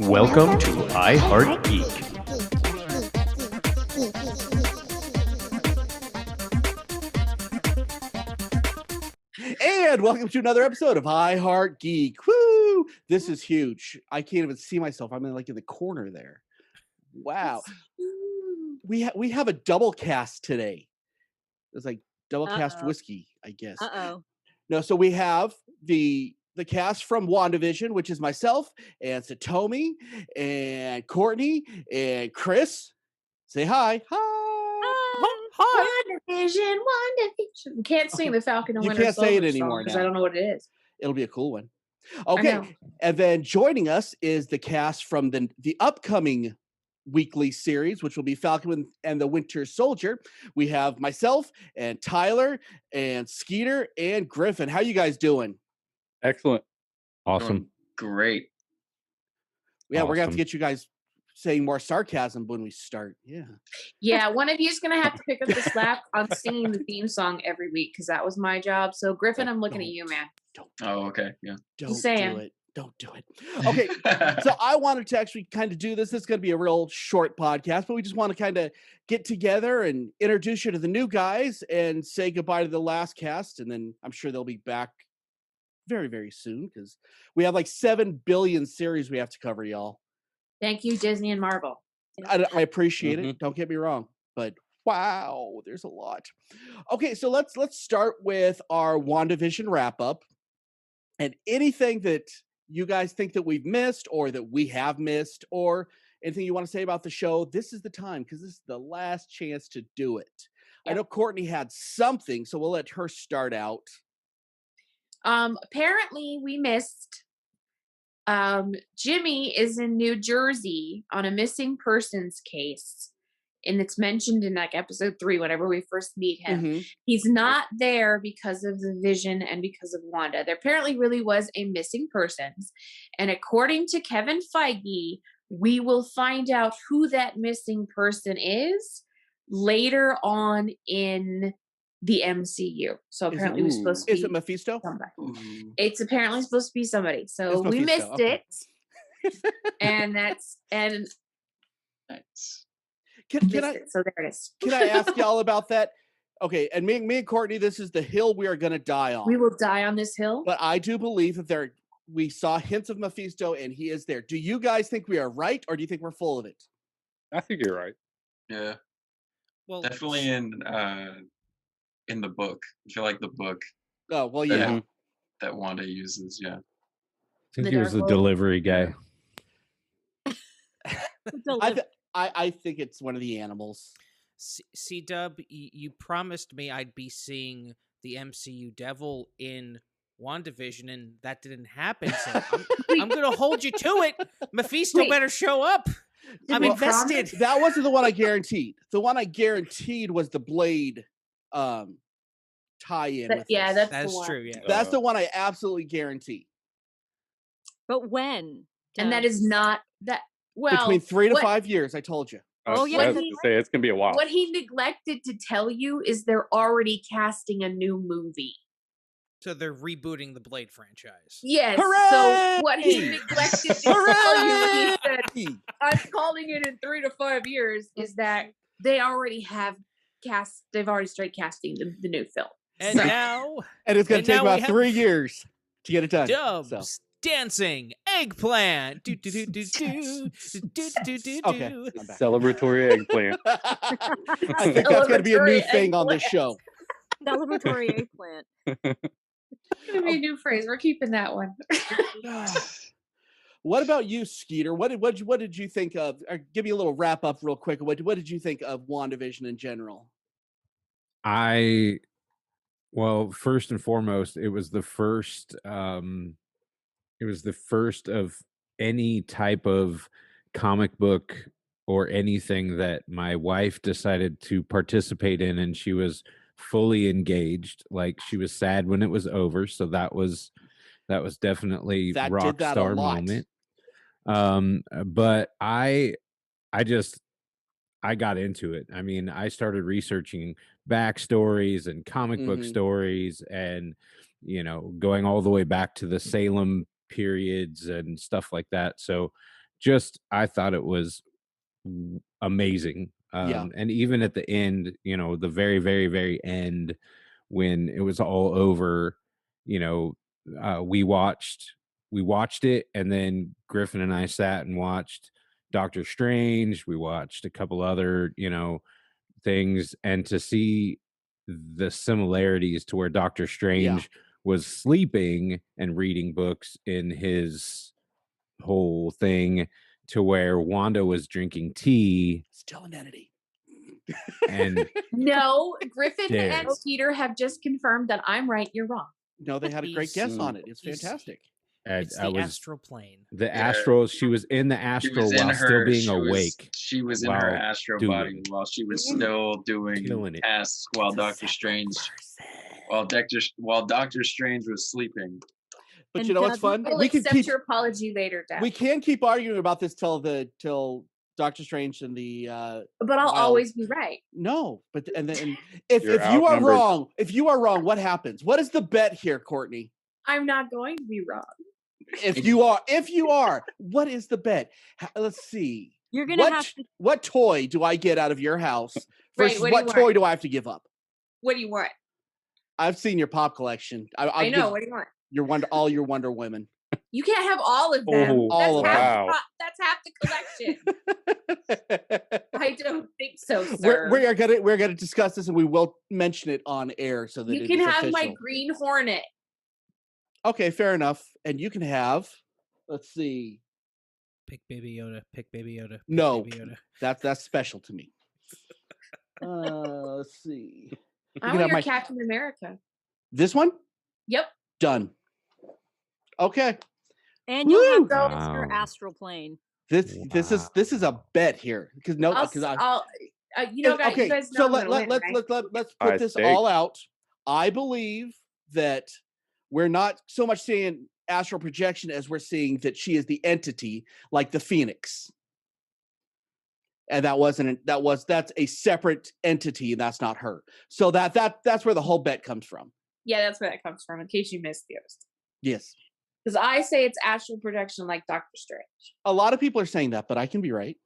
Welcome to I Heart Geek. And welcome to another episode of I Heart Geek. Woo! This is huge. I can't even see myself. I'm in the corner there. Wow. We have a double cast today. It's like double cast whiskey, I guess. No, so we have the cast from WandaVision, which is myself and Satomi and Courtney and Chris. Say hi. Hi. Hi. WandaVision. Can't sing the Falcon and You Winter can't say it Soldier anymore because now. I don't know what it is. It'll be a cool one. Okay, and then joining us is the cast from the upcoming weekly series, which will be Falcon and the Winter Soldier. We have myself and Tyler and Skeeter and Griffin. How you guys doing? Excellent. Awesome. Great. Yeah, we're gonna have to get you guys saying more sarcasm when we start. Yeah, one of you is gonna have to pick up the slack on singing the theme song every week because that was my job. So Griffin, I'm looking at you, man. Okay. Yeah. Don't do it. Okay, so I wanted to actually kind of do this. This is going to be a real short podcast, but we just want to kind of get together and introduce you to the new guys and say goodbye to the last cast. And then I'm sure they'll be back very, very soon because we have like 7 billion series we have to cover, y'all. Thank you, Disney and Marvel. I appreciate it. Don't get me wrong, but wow, there's a lot. Okay, so let's start with our WandaVision wrap up and anything that you guys think that we've missed or that we have missed or anything you want to say about the show. This is the time because this is the last chance to do it. Yep. I know Courtney had something, so we'll let her start out. Apparently we missed Jimmy is in New Jersey on a missing persons case, and it's mentioned in like episode 3 whenever we first meet him. He's not there because of the Vision and because of Wanda. There apparently really was a missing persons, and according to Kevin Feige, we will find out who that missing person is later on in the MCU. So apparently it was supposed to be... Is it Mephisto? Somebody. It's apparently supposed to be somebody. So we missed it. And that's... and Nice. So there it is. Can I ask y'all about that? Okay, and me and Courtney, this is the hill we are going to die on. We will die on this hill? But I do believe that we saw hints of Mephisto and he is there. Do you guys think we are right or do you think we're full of it? I think you're right. Yeah. Well, definitely in the book. I feel like the book. Oh, well, yeah. That Wanda uses, yeah. I think he was the delivery guy. I think it's one of the animals. C-Dub, you promised me I'd be seeing the MCU devil in WandaVision, and that didn't happen. So I'm going to hold you to it. Mephisto better show up. I'm invested. That wasn't the one I guaranteed. The one I guaranteed was the Blade tie-in. That's true. Yeah, that's the one I absolutely guarantee. But when? And that is not that. Well, between 3 to 5 years, I told you. Oh, yeah. I was going to say, it's going to be a while. What he neglected to tell you is they're already casting a new movie. So they're rebooting the Blade franchise. Yes. Hooray! So what he neglected to tell you when he said, I'm calling it in 3 to 5 years, is that they already have they've already started casting the new film. And now... And it's going to take about 3 years to get it done. Dubs. Dancing eggplant. Okay, Celebratory eggplant. I think that's going to be a new thing on this show. Celebratory eggplant. It's going to be a new phrase. We're keeping that one. What about you, Skeeter? What did you think of? Give me a little wrap up real quick. What did you think of WandaVision in general? Well, first and foremost, it was the first. It was the first of any type of comic book or anything that my wife decided to participate in, and she was fully engaged. Like, she was sad when it was over, so that was definitely rock star moment. But I got into it. I mean, I started researching backstories and comic book stories, and going all the way back to the Salem periods and stuff like that. So I thought it was amazing. And even at the end, the very, very, very end, when it was all over, we watched it, and then Griffin and I sat and watched Doctor Strange. We watched a couple other, things, and to see the similarities to where Doctor Strange was sleeping and reading books in his whole thing, to where Wanda was drinking tea. Still an entity. And no, Griffin There. and Skeeter have just confirmed that I'm right, you're wrong. No, they had a great guess on it. It's fantastic. It's the astral plane. The astral. She was in the astral while still being awake. She was in her astral body while she was still doing tasks while Doctor Strange, while Doctor Strange was sleeping. But And you know what's fun? We'll accept your apology later, Dad. We can keep arguing about this till Doctor Strange and the. But I'll always be right. No, but if you are wrong, what happens? What is the bet here, Courtney? I'm not going to be wrong. If you are, what is the bet? Let's see. You're gonna have to. What toy do I get out of your house versus what toy do I have to give up? What do you want? I've seen your pop collection. I know. What do you want? All your Wonder Women. You can't have all of them. All of them. That's half the collection. I don't think so, sir. We're gonna discuss this, and we will mention it on air so that you can have my Green Hornet. Okay, fair enough. And you can have. Let's see. Pick Baby Yoda. Pick Baby Yoda. No, Baby Yoda. That's special to me. Let's see. I want your Captain America. This one? Yep. Done. Okay. And you'll have your astral plane. This is a bet here because you guys know. So let's put this all out. I believe that we're not so much saying astral projection as we're seeing that she is the entity, like the Phoenix. And that's a separate entity, and that's not her. So that's where the whole bet comes from. Yeah, that's where that comes from, in case you missed the others. Yes. Because I say it's astral projection like Doctor Strange. A lot of people are saying that, but I can be right.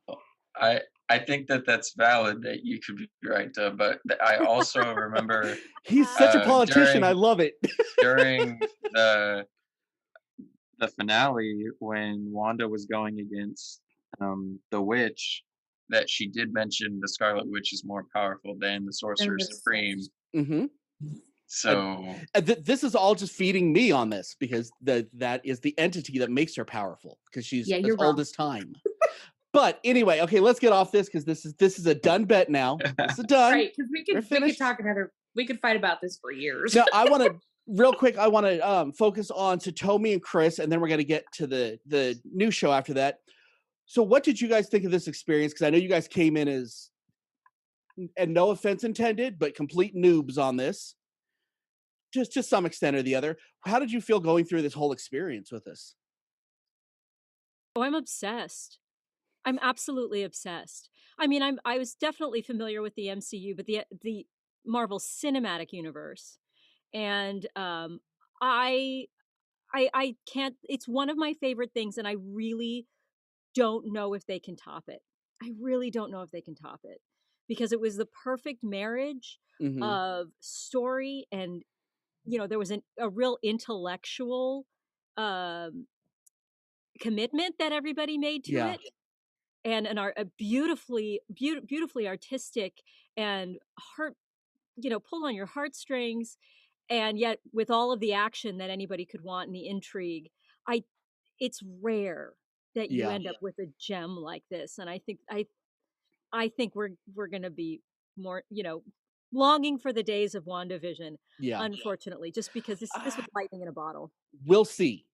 I think that's valid that you could be right, but I also remember he's such a politician. I love it. During the finale, when Wanda was going against the witch, that she did mention the Scarlet Witch is more powerful than the Sorcerer Supreme. Mm-hmm. So this is all just feeding me on this because that is the entity that makes her powerful because she's as old as time. But anyway, okay, let's get off this because this is a done bet now. This is done. Right, because we could fight about this for years. Now I want to real quick. I want to focus on Satomi and Chris, and then we're going to get to the new show after that. So, what did you guys think of this experience? Because I know you guys came in as, and no offense intended, but complete noobs on this. Just to some extent or the other. How did you feel going through this whole experience with us? Oh, I'm obsessed. I'm absolutely obsessed. I mean, I was definitely familiar with the MCU, but the Marvel Cinematic Universe, and I can't. It's one of my favorite things, and I really don't know if they can top it. I really don't know if they can top it because it was the perfect marriage of story and. There was a real intellectual commitment that everybody made to it, and a beautifully artistic and pull on your heartstrings, and yet with all of the action that anybody could want and the intrigue. It's rare that you end up with a gem like this, and I think we're gonna be more longing for the days of WandaVision, unfortunately, just because this was lightning in a bottle. We'll see,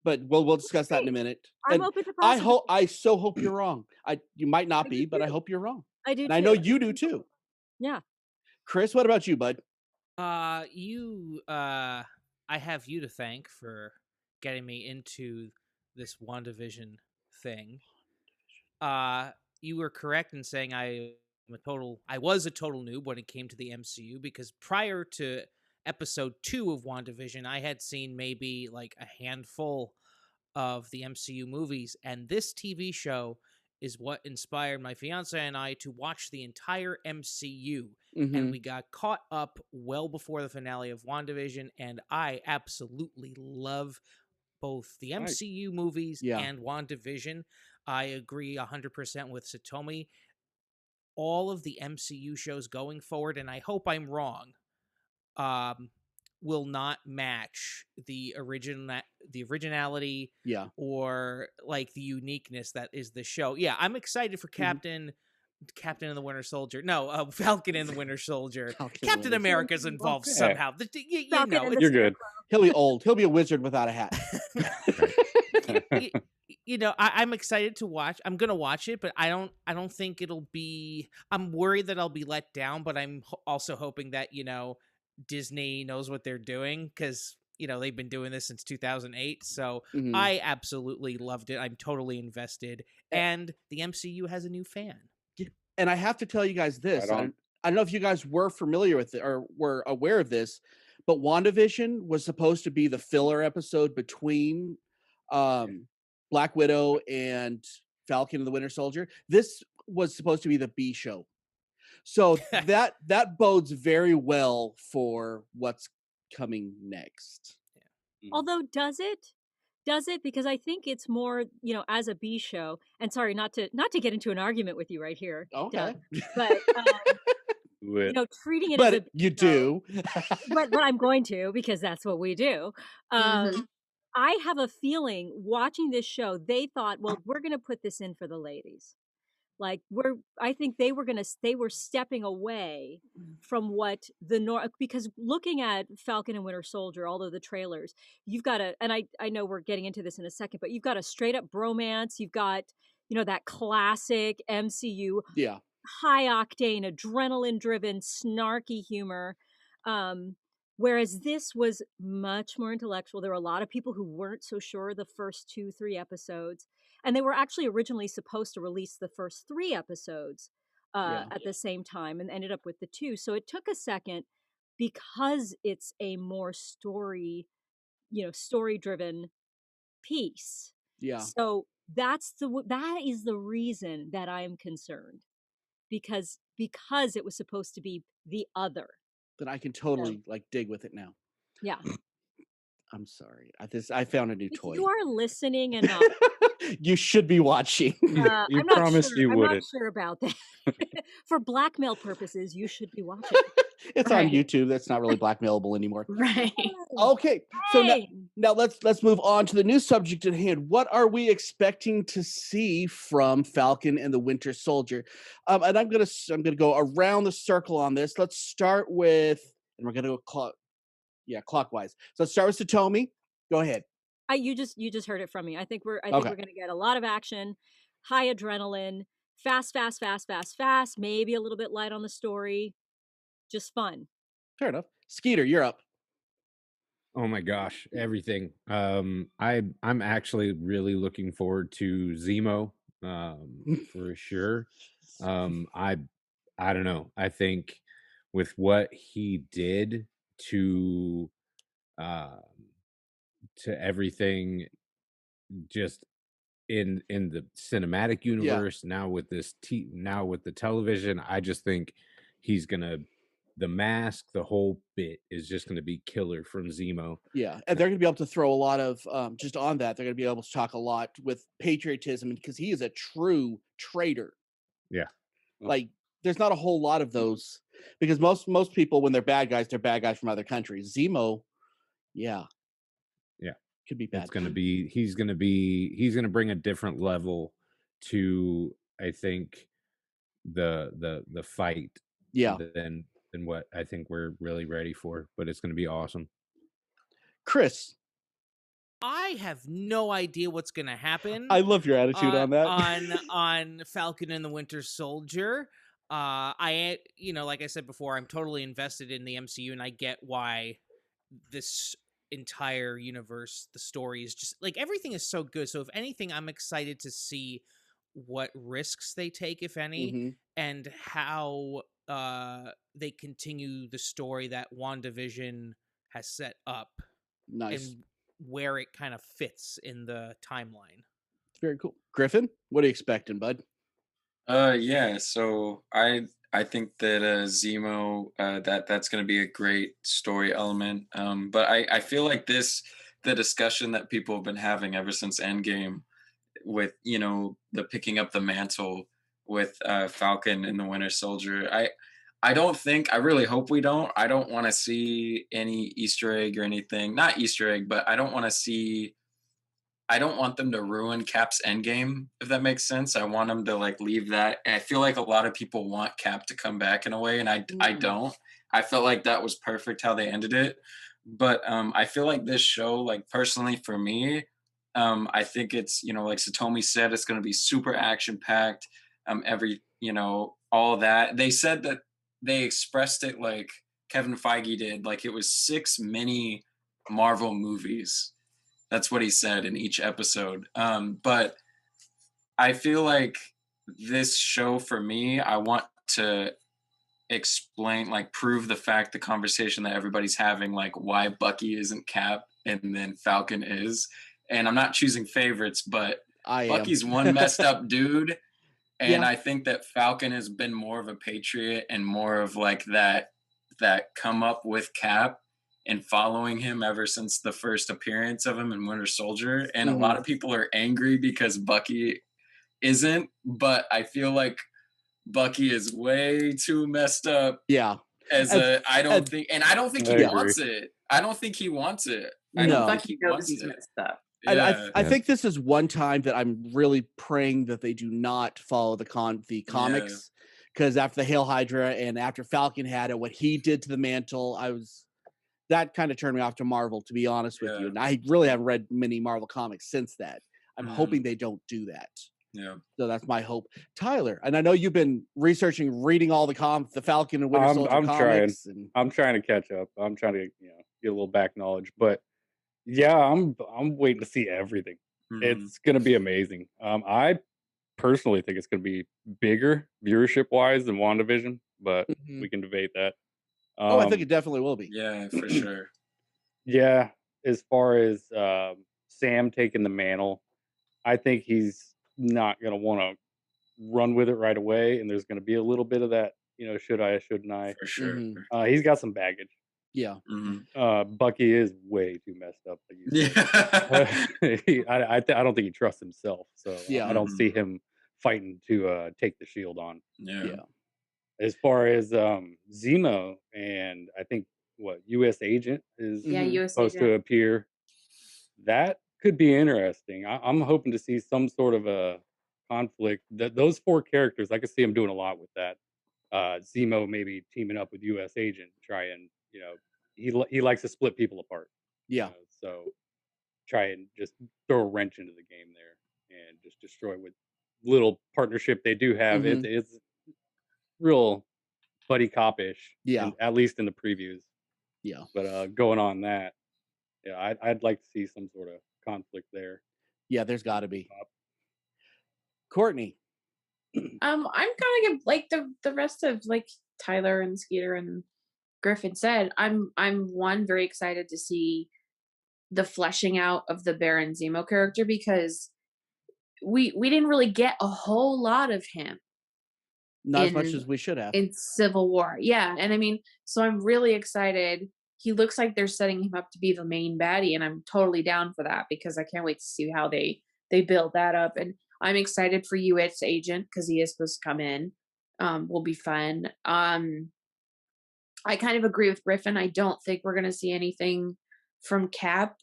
but we'll discuss that in a minute. I'm open to possibility. I so hope you're wrong. You might not be, but I hope you're wrong. I do, and I know you do too. Yeah. Chris, what about you, bud? I have you to thank for getting me into this WandaVision thing. You were correct in saying I was a total noob when it came to the MCU because prior to episode 2 of WandaVision, I had seen maybe like a handful of the MCU movies, and this TV show is what inspired my fiance and I to watch the entire MCU. And we got caught up well before the finale of WandaVision, and I absolutely love both the MCU movies and WandaVision. I agree 100% with Satomi. All of the MCU shows going forward, and I hope I'm wrong, will not match the originality or like the uniqueness that is the show. Yeah, I'm excited for Captain and the Winter Soldier. No, Falcon and the Winter Soldier. Captain America's involved somehow. You know, you're good. He'll be old. He'll be a wizard without a hat. You know, I'm excited to watch. I'm gonna watch it, but I don't think it'll be. I'm worried that I'll be let down, but I'm also hoping that, you know, Disney knows what they're doing, because, you know, they've been doing this since 2008. So I absolutely loved it. I'm totally invested, and the MCU has a new fan. And I have to tell you guys this. I don't know if you guys were familiar with it or were aware of this, but WandaVision was supposed to be the filler episode between Black Widow and Falcon and the Winter Soldier. This was supposed to be the B show. So that bodes very well for what's coming next. Although, does it? Because I think it's more, you know, as a B show. And sorry, not to get into an argument with you right here. Okay. Doug, but you know, treating it as a you do. but I'm going to, because that's what we do. I have a feeling watching this show, they thought, well, we're going to put this in for the ladies. Like I think they were stepping away from what because looking at Falcon and Winter Soldier, although the trailers, you've got and I know we're getting into this in a second, but you've got a straight up bromance. You've got, you know, that classic MCU, high octane, adrenaline driven, snarky humor. Whereas this was much more intellectual. There were a lot of people who weren't so sure the first 2-3 episodes. And they were actually originally supposed to release the first 3 episodes at the same time, and ended up with the 2. So it took a second, because it's a more story-driven piece. Yeah. So that is the reason that I am concerned, because it was supposed to be the other. Then I can totally dig with it now. Yeah. I'm sorry. I found a new toy. If you are listening and you should be watching. You promised you wouldn't. I'm not sure about that. For blackmail purposes, you should be watching. It's on YouTube. That's not really blackmailable anymore. Right. Okay. So now let's move on to the new subject at hand. What are we expecting to see from Falcon and the Winter Soldier? And I'm gonna go around the circle on this. Let's start with, and we're gonna go clockwise. So let's start with Satomi. Go ahead. You just heard it from me. I think we're going to get a lot of action, high adrenaline, fast, maybe a little bit light on the story, just fun. Fair enough. Skeeter, you're up. Oh my gosh, everything. I'm actually really looking forward to Zemo, for sure. I don't know. I think with what he did to everything, just in the cinematic universe, now with this now with the television, I just think he's gonna, the mask, the whole bit is just gonna be killer from Zemo. Yeah, and they're gonna be able to throw a lot of just on that. They're gonna be able to talk a lot with patriotism, because he is a true traitor. Yeah, like there's not a whole lot of those, because most people, when they're bad guys from other countries. Zemo, could be bad. It's gonna be he's gonna bring a different level to, I think, the fight. Than what I think we're really ready for, but it's gonna be awesome. Chris, I have no idea what's gonna happen. I love your attitude on that. on Falcon and the Winter Soldier. I like I said before, I'm totally invested in the MCU, and I get why this entire universe, the story is just like, everything is so good. So if anything, I'm excited to see what risks they take, if any, and how they continue the story that WandaVision has set up. Nice. And where it kind of fits in the timeline. It's very cool. Griffin, what are you expecting, bud? Yeah. So I think that Zemo that's going to be a great story element. But I feel like the discussion that people have been having ever since Endgame with the picking up the mantle with Falcon and the Winter Soldier. I really hope we don't. I don't want to see any Easter egg or anything. Not Easter egg, but I don't want them to ruin Cap's endgame, if that makes sense. I want them to like leave that. And I feel like a lot of people want Cap to come back in a way, and I don't. I felt like that was perfect how they ended it. But I feel like this show, like personally for me, I think it's, like Satomi said, it's going to be super action packed. All that. They said that they expressed it like Kevin Feige did, like it was 6 mini Marvel movies. That's what he said in each episode. But I feel like this show for me, I want to explain, like prove the conversation that everybody's having, like why Bucky isn't Cap and then Falcon is. And I'm not choosing favorites, but Bucky's one messed up dude. And I think that Falcon has been more of a patriot and more of like that come up with Cap and following him ever since the first appearance of him in Winter Soldier. And a lot of people are angry because Bucky isn't, but I feel like Bucky is way too messed up. Yeah. I don't think he wants it. I don't think he wants it. I don't think he wants it. Messed up. Yeah. I think this is one time that I'm really praying that they do not follow the comics, because after the Hail Hydra and after Falcon had it, what he did to the mantle, that kind of turned me off to Marvel, to be honest with you. And I really haven't read many Marvel comics since that. I'm hoping they don't do that. Yeah. So that's my hope. Tyler, and I know you've been reading all the Falcon and Winter Soldier comics. I'm trying to catch up. I'm trying to get a little back knowledge, but yeah, I'm waiting to see everything. It's going to be amazing. I personally think it's going to be bigger viewership wise than WandaVision, but we can debate that. I think it definitely will be. Yeah, for sure. Yeah, as far as Sam taking the mantle, I think he's not going to want to run with it right away, and there's going to be a little bit of that, should I, shouldn't I? For sure. He's got some baggage. Yeah. Bucky is way too messed up. I don't think he trusts himself, so I don't see him fighting to take the shield on. Yeah. As far as Zemo, and I think U.S. Agent is supposed to appear. That could be interesting. I'm hoping to see some sort of a conflict. Those 4 characters, I could see him doing a lot with that. Zemo maybe teaming up with U.S. Agent, try and he likes to split people apart. Yeah. So try and just throw a wrench into the game there and just destroy what little partnership they do have. It's real buddy cop-ish. Yeah. At least in the previews. Yeah. But going on that, I'd like to see some sort of conflict there. Yeah, there's got to be. Courtney. I'm kind of like the rest of like Tyler and Skeeter and Griffin said. I'm very excited to see the fleshing out of the Baron Zemo character, because we didn't really get a whole lot of him. Not as much as we should have. In Civil War. Yeah. And I mean, so I'm really excited. He looks like they're setting him up to be the main baddie, and I'm totally down for that, because I can't wait to see how they build that up. And I'm excited for U.S. Agent, because he is supposed to come in. Will be fun. I kind of agree with Griffin. I don't think we're going to see anything from Cap's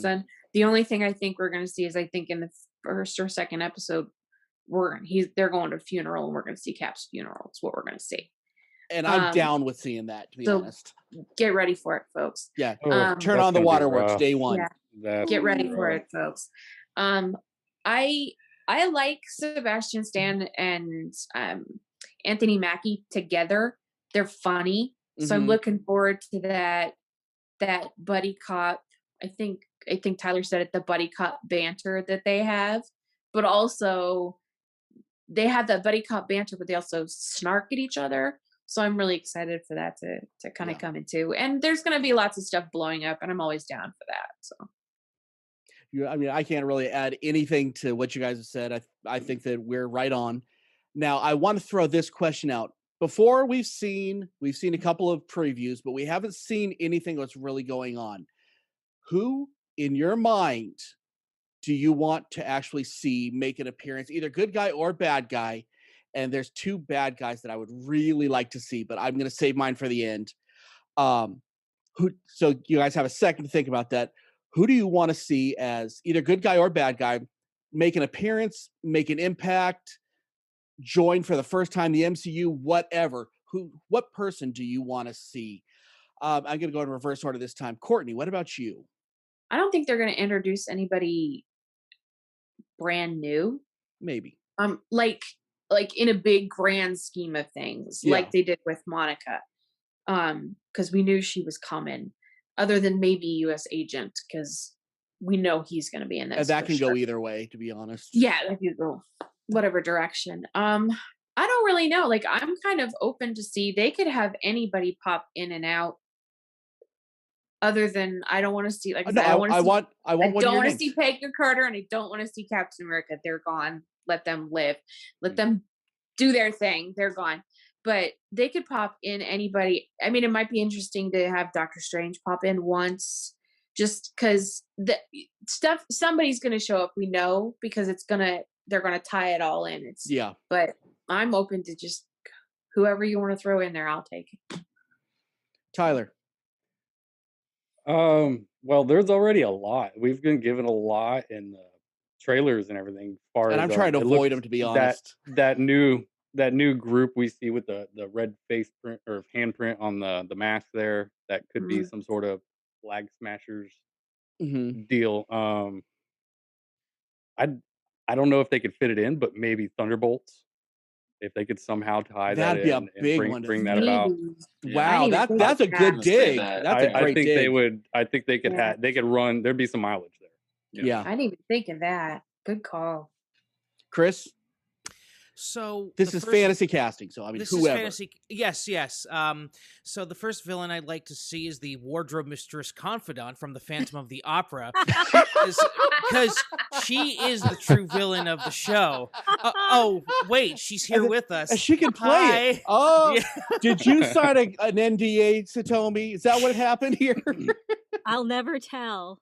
son. The only thing I think we're going to see is, I think in the first or second episode, they're going to a funeral, and we're going to see Cap's funeral. It's what we're going to see. And I'm down with seeing that, to be honest. Get ready for it, folks. Yeah. Turn on the waterworks day one. Yeah. Get ready for it, folks. I like Sebastian Stan and Anthony Mackie together. They're funny. So I'm looking forward to that buddy cop. I think Tyler said it, the buddy cop banter that they have. But also they have that buddy cop banter, but they also snark at each other. So I'm really excited for that to kind of come into. And there's going to be lots of stuff blowing up, and I'm always down for that. So I mean, I can't really add anything to what you guys have said. I think that we're right on. Now, I want to throw this question out. Before we've seen a couple of previews, but we haven't seen anything that's really going on. Who, in your mind, do you want to actually see make an appearance, either good guy or bad guy? And there's two bad guys that I would really like to see, but I'm going to save mine for the end. So you guys have a second to think about that. Who do you want to see as either good guy or bad guy make an appearance, make an impact, join for the first time the MCU, whatever? What person do you want to see? I'm going to go in reverse order this time. Courtney, what about you? I don't think they're going to introduce anybody brand new. Maybe. Like in a big grand scheme of things, like they did with Monica. Because we knew she was coming. Other than maybe U.S. Agent, because we know he's going to be in this. And that can go either way, to be honest. Yeah, that could go whatever direction. I don't really know. Like, I'm kind of open to see. They could have anybody pop in and out. Other than I don't want to see like I don't want to see Peggy Carter, and I don't want to see Captain America. They're gone. Let them live. Let them do their thing. They're gone. But they could pop in anybody. I mean, it might be interesting to have Doctor Strange pop in once, just because the stuff somebody's going to show up. We know because they're going to tie it all in. But I'm open to just whoever you want to throw in there. I'll take it. Tyler. Well, there's already a lot. We've been given a lot in the trailers and everything. And I'm trying to avoid them, to be honest. That new group we see with the red face print or handprint on the mask there, that could be some sort of flag smashers deal. I don't know if they could fit it in, but maybe Thunderbolts, if they could somehow tie that in and bring that about. Wow, that's a good dig. That's a great dig. I think they could they could run. There'd be some mileage there. Yeah. I didn't even think of that. Good call, Chris. So this is fantasy casting. So I mean, whoever. Yes. So the first villain I'd like to see is the wardrobe mistress confidant from the Phantom of the Opera, because she is the true villain of the show. Oh wait, she's here with us. She can play it. Oh, did you sign an NDA, Satomi? Is that what happened here? I'll never tell.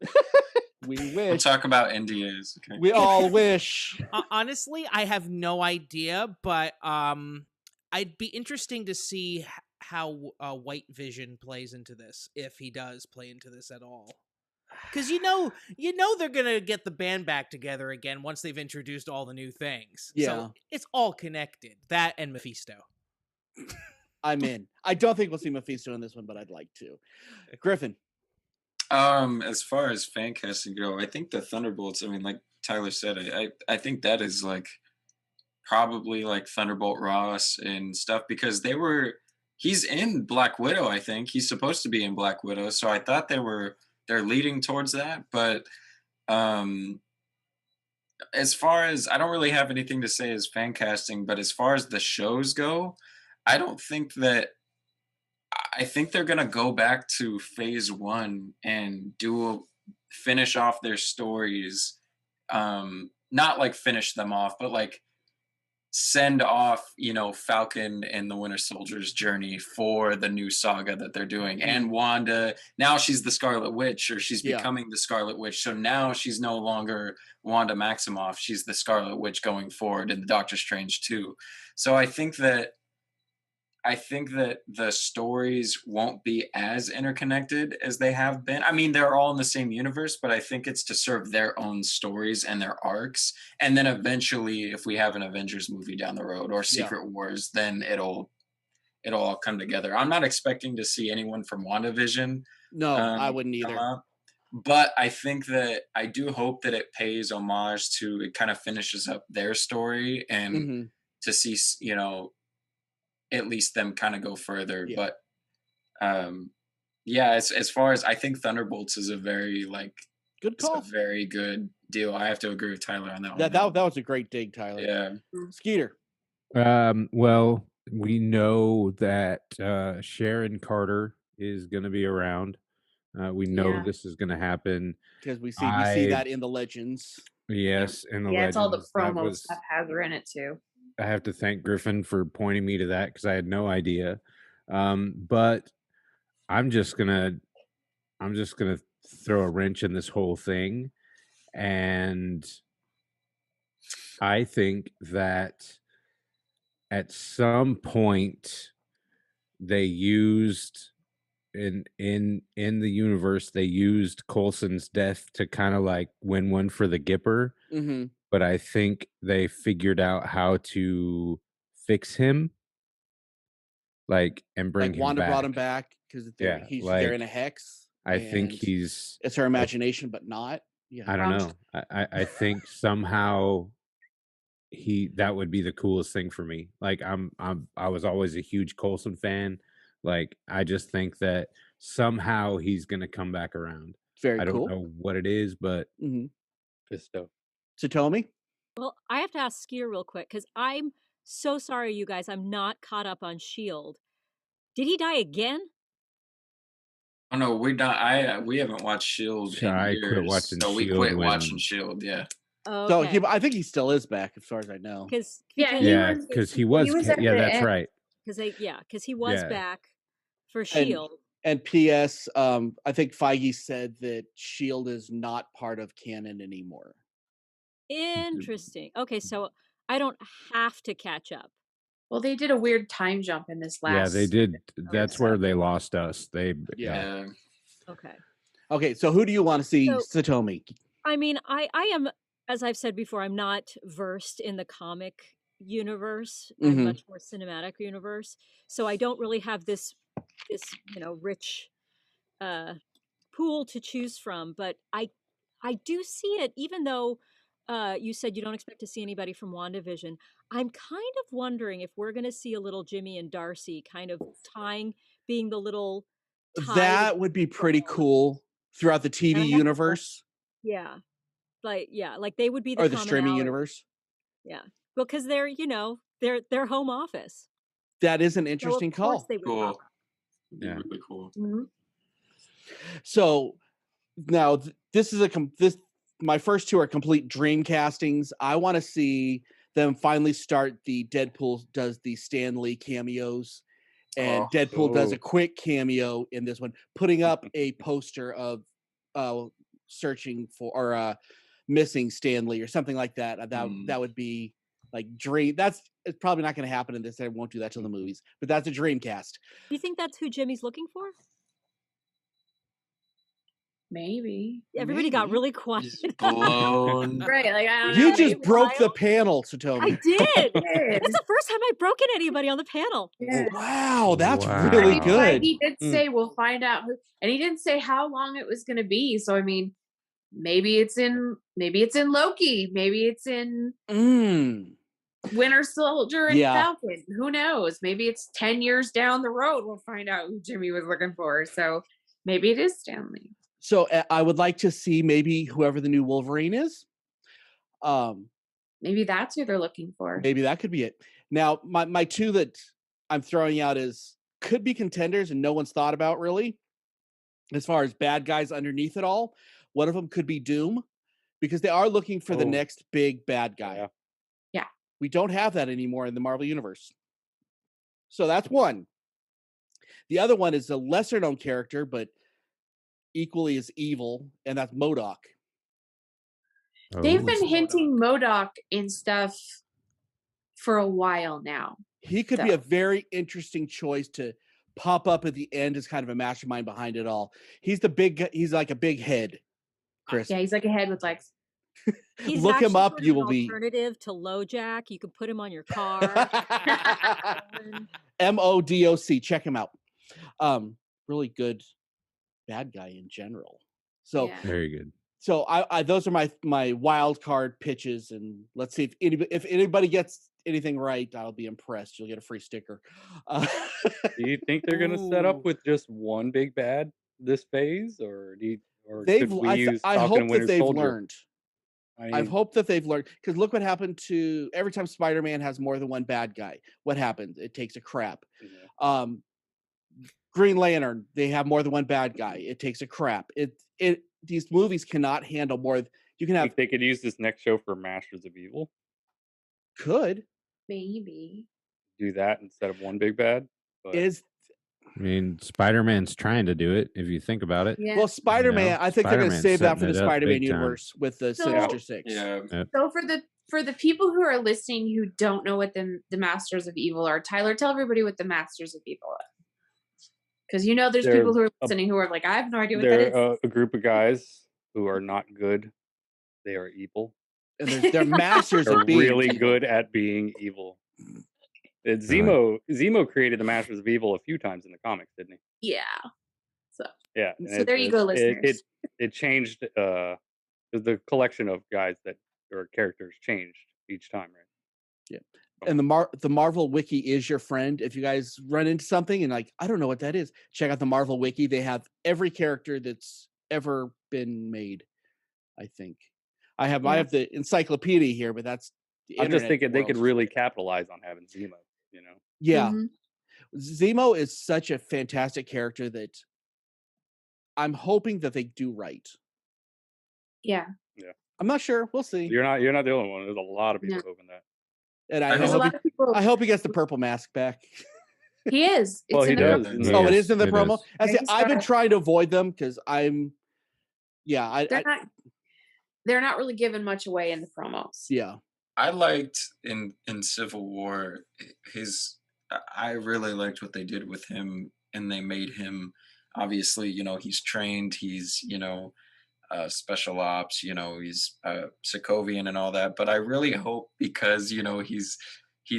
We wish. We'll talk about NDAs. Okay. We all wish. Honestly, I have no idea, but I'd be interesting to see how White Vision plays into this, if he does play into this at all. Because you know they're gonna get the band back together again once they've introduced all the new things. Yeah, so it's all connected. That and Mephisto. I'm in. I don't think we'll see Mephisto in this one, but I'd like to. Griffin. As far as fan casting go, I think the Thunderbolts, I mean, like Tyler said, I think that is like probably like Thunderbolt Ross and stuff, because he's in Black Widow, I think. He's supposed to be in Black Widow, so I thought they're leading towards that. But as far as, I don't really have anything to say as fan casting, but as far as the shows go, I think they're going to go back to phase 1 and finish off their stories. Not like finish them off, but like send off, Falcon and the Winter Soldier's journey for the new saga that they're doing. And Wanda, now she's the Scarlet Witch, or she's becoming the Scarlet Witch. So now she's no longer Wanda Maximoff. She's the Scarlet Witch going forward in Doctor Strange 2. So I think that the stories won't be as interconnected as they have been. I mean, they're all in the same universe, but I think it's to serve their own stories and their arcs. And then eventually, if we have an Avengers movie down the road or Secret Wars, then it'll all come together. I'm not expecting to see anyone from WandaVision. No, I wouldn't either. But I think that I do hope that it pays homage to, it kind of finishes up their story, and to see, at least them kind of go further. But as far as, I think Thunderbolts is a very good call. It's a very good deal. I have to agree with Tyler on that one. That was a great dig, Tyler. Yeah. Skeeter. Well, we know that Sharon Carter is going to be around. We know this is going to happen because we see that in the Legends. Yes, in the Legends. It's all the promo stuff has her in it too. I have to thank Griffin for pointing me to that because I had no idea. But I'm just gonna throw a wrench in this whole thing, and I think that at some point they used in the universe, they used Coulson's death to kind of like win one for the Gipper. Mm-hmm. But I think they figured out how to fix him, like, and bring him Wanda back. brought him back because they're in a hex. I think it's her imagination, but not. Yeah, I don't know. I think somehow that would be the coolest thing for me. Like I was always a huge Coulson fan. Like I just think that somehow he's gonna come back around. Very I don't cool. know what it is, but Fisto. Satomi? Well, I have to ask Skier real quick because I'm so sorry, you guys. I'm not caught up on S.H.I.E.L.D. Did he die again? Oh no, we haven't watched S.H.I.E.L.D. in years, quit watching so we S.H.I.E.L.D. quit watching S.H.I.E.L.D. Yeah. Okay. So I think he still is back, as far as I know. Because he was that's right. Because he was back for S.H.I.E.L.D. And P.S. I think Feige said that S.H.I.E.L.D. is not part of canon anymore. Interesting. Okay, so I don't have to catch up. Well, they did a weird time jump in this last. Yeah, they did. That's where they lost us. Yeah. Okay. Okay, so who do you want to see, Satomi? I mean, I am, as I've said before, I'm not versed in the comic universe. I'm much more cinematic universe. So I don't really have this rich pool to choose from. But I do see it, even though you said you don't expect to see anybody from WandaVision. I'm kind of wondering if we're going to see a little Jimmy and Darcy kind of being the little that would be pretty cool throughout the TV universe. Yeah. Like they would be the streaming universe. Yeah. Because they're, their home office. That is an interesting call. Cool. Yeah. Really cool. Mm-hmm. So now this is my first two are complete dream castings. I want to see them finally start the Deadpool does the Stan Lee cameos, and Deadpool does a quick cameo in this one, putting up a poster of searching for or missing Stan Lee or something like that. That would be like dream. It's probably not going to happen in this. I won't do that till the movies, but that's a dream cast. Do you think that's who Jimmy's looking for? Maybe. Everybody got really quiet. Blown. Right. Like I don't know. You just broke the panel, Satomi. I did. It's the first time I've broken anybody on the panel. Yeah. Wow, that's really good. He did say we'll find out who, and he didn't say how long it was going to be. So I mean, maybe it's in Loki. Maybe it's in Winter Soldier and Falcon. Who knows? Maybe it's 10 years down the road. We'll find out who Jimmy was looking for. So maybe it is Stanley. So I would like to see maybe whoever the new Wolverine is. Maybe that's who they're looking for. Maybe that could be it. Now, my two that I'm throwing out could be contenders and no one's thought about really. As far as bad guys underneath it all, one of them could be Doom, because they are looking for the next big bad guy. Yeah. We don't have that anymore in the Marvel Universe. So that's one. The other one is a lesser known character, but equally as evil, and that's Modoc. They've been hinting Modoc in stuff for a while now. He could be a very interesting choice to pop up at the end as kind of a mastermind behind it all. He's like a big head, Chris. Yeah, he's like a head with legs. Look him up. You will be alternative to LoJack. You could put him on your car. Modoc. Check him out. Really good bad guy in general. So very good. So I those are my wild card pitches, and let's see if anybody gets anything right, I'll be impressed. You'll get a free sticker. Do you think they're going to set up with just one big bad this phase, or I hope that they've learned. I hope that they've learned, because look what happened to every time Spider-Man has more than one bad guy. What happens? It takes a crap. Green Lantern, they have more than one bad guy. It takes a crap. These movies cannot handle more. You can have. Think they could use this next show for Masters of Evil. Could maybe do that instead of one big bad. But. I mean, Spider-Man's trying to do it, if you think about it. Yeah. Well, Spider-Man, I think they're going to save that for the Spider-Man universe with the Sinister Six. Yeah. So for the people who are listening who don't know what the Masters of Evil are, Tyler, tell everybody what the Masters of Evil are. Because there's people who are listening who are like, I have no idea what that is. They're a group of guys who are not good. They are evil. And they're masters of being really good at being evil. Zemo created the Masters of Evil a few times in the comics, didn't he? Yeah. So there you go, listeners. It changed. The collection of guys or characters changed each time, right? Yeah. And the Marvel Wiki is your friend. If you guys run into something and like, I don't know what that is, check out the Marvel Wiki. They have every character that's ever been made. I think I have the encyclopedia here, but that's. I'm just thinking they could really capitalize on having Zemo. Yeah. Mm-hmm. Zemo is such a fantastic character that I'm hoping that they do right. Yeah. I'm not sure. We'll see. You're not the only one. There's a lot of people hoping that. And I hope he gets the purple mask back. He is. Well, he does. Oh, it is in the promo. I've been trying to avoid them because I'm. Yeah, they're not really giving much away in the promos. Yeah. I liked in Civil War I really liked what they did with him, and they made him obviously, he's trained, he's, special ops, he's Sokovian and all that, but I really hope because,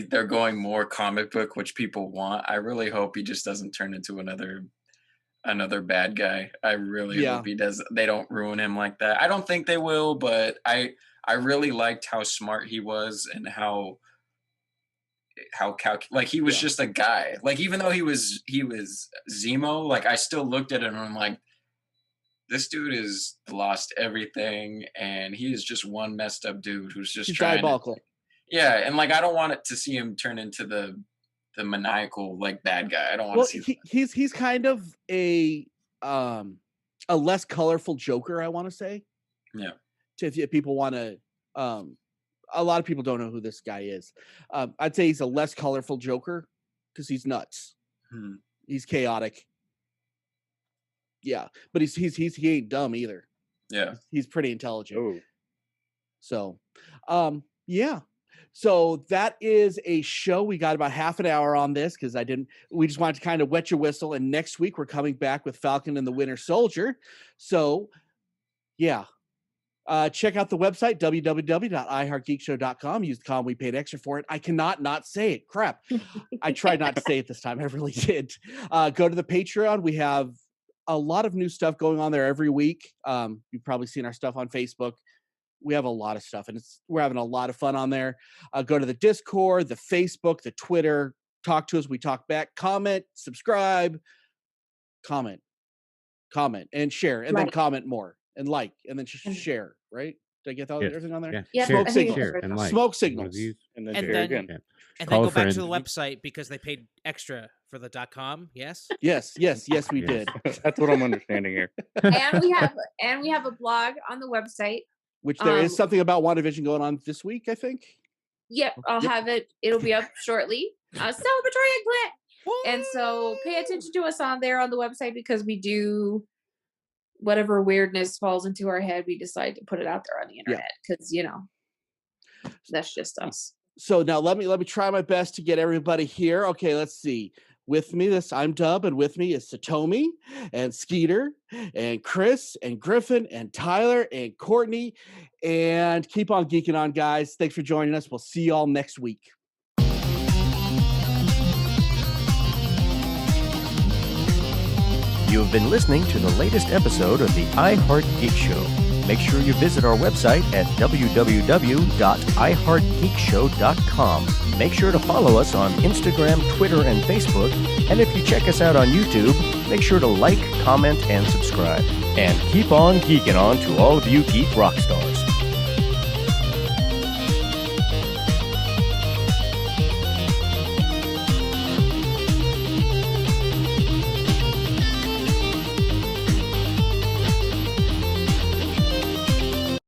they're going more comic book, which people want. I really hope he just doesn't turn into another bad guy. I really hope he does. They don't ruin him like that. I don't think they will, but I really liked how smart he was and how he was just a guy. Like, even though he was Zemo, like, I still looked at him and I'm like, this dude has lost everything and he is just one messed up dude who's just trying diabolical. Yeah, and like, I don't want it to see him turn into the maniacal like bad guy. I don't want to see he's kind of a less colorful Joker, I want to say. Yeah. If people want to a lot of people don't know who this guy is. I'd say he's a less colorful Joker because he's nuts. He's chaotic. Yeah, but he ain't dumb either. Yeah, he's pretty intelligent. Ooh. So, yeah. So that is a show. We got about half an hour on this because we just wanted to kind of wet your whistle. And next week we're coming back with Falcon and the Winter Soldier. So, yeah. Check out the website, www.iheartgeekshow.com. Use the code we paid extra for it. I cannot not say it. Crap. I tried not to say it this time. I really did. Go to the Patreon. We have a lot of new stuff going on there every week. You've probably seen our stuff on Facebook. We have a lot of stuff, and we're having a lot of fun on there. Go to the Discord, the Facebook, the Twitter. Talk to us. We talk back. Comment, subscribe, comment, and share, and then comment more. And like, and then share, right? Did I get everything on there? Yeah. Smoke signals. Share and like. Smoke signals. And then share again. And then go back to the website because they paid extra for the .com. Yes. Yes, we did. That's what I'm understanding here. And we have a blog on the website. Which there is something about WandaVision going on this week, I think. Yep, I'll have it. It'll be up shortly. Celebratory eggplant. And so pay attention to us on there on the website because we do whatever weirdness falls into our head, we decide to put it out there on the internet because that's just us. So now let me try my best to get everybody here. Okay, let's see. With me, I'm Dub, and with me is Satomi and Skeeter and Chris and Griffin and Tyler and Courtney. And keep on geeking on, guys. Thanks for joining us. We'll see y'all next week. You have been listening to the latest episode of the iHeart Geek Show. Make sure you visit our website at www.iheartgeekshow.com. Make sure to follow us on Instagram, Twitter, and Facebook. And if you check us out on YouTube, make sure to like, comment, and subscribe. And keep on geeking on to all of you geek rock stars.